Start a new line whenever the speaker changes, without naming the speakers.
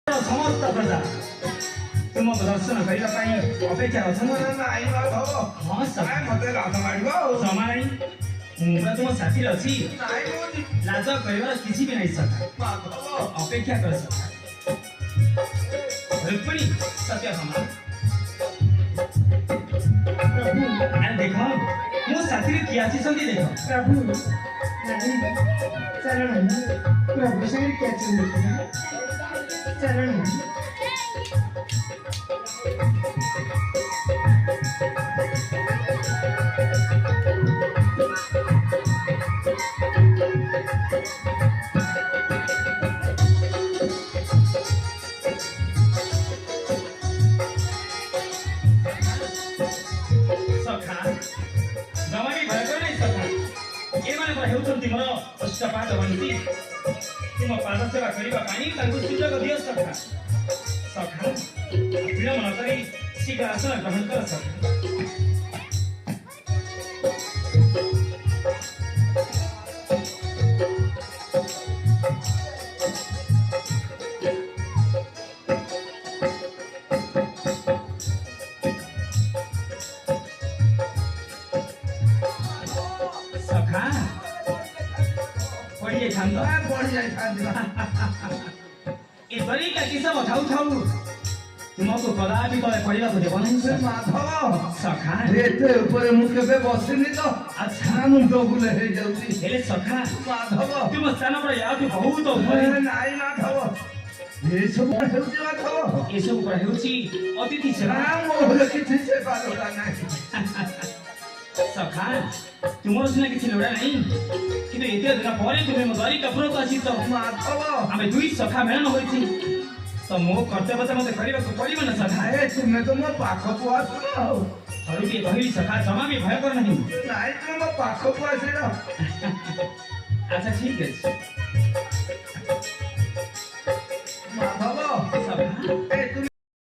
समस्त प्रजा तुम दर्शन करने अपेक्षा हाँ समय मुझे तुम साथी अच्छी लाज कर किसी भी नहीं सका अपेक्षा कर सका रुक्मिणी सत्य समान देख मो साथी किए आसी देख
प्रभु चरण प्रभु संग क्या चरण
तुम अष्टपाद बनती तुम पाद सेवा करने सुजोग दियो सखा सखा विलम्ब न करी शीघ्र आसन ग्रहण कर सखा तुमको कदापि तले पड़ेगा तो देवन
माधव
सखा
एते ऊपर मु केबे बसिनी तो अच्छा मुंड बुले हे जाउची
हेले सखा
माधव
तुम स्थान पर याद बहुत
ऊपर नाई माधव ए सब हेउची माधव
ए सब पर हेउची अतिथि सेवा
मोर किछि सेवा लोड़ा नाही
सखा तुमर सिना किछि लोड़ा नहीं किंतु एते दिन परे तुमे मो दरी कपुर को आसी तो
माधव
आमे दुई सखा मेलन होइछि तो मो कर्तव्य तो मते करिबा को पड़िबो न सखा
ए तुमे तो मो पाख को आसुनो
थरु के कहली सखा जमा भी भय कर नहीं
नाई तुम पाख को आसिरो
अच्छा ठीक है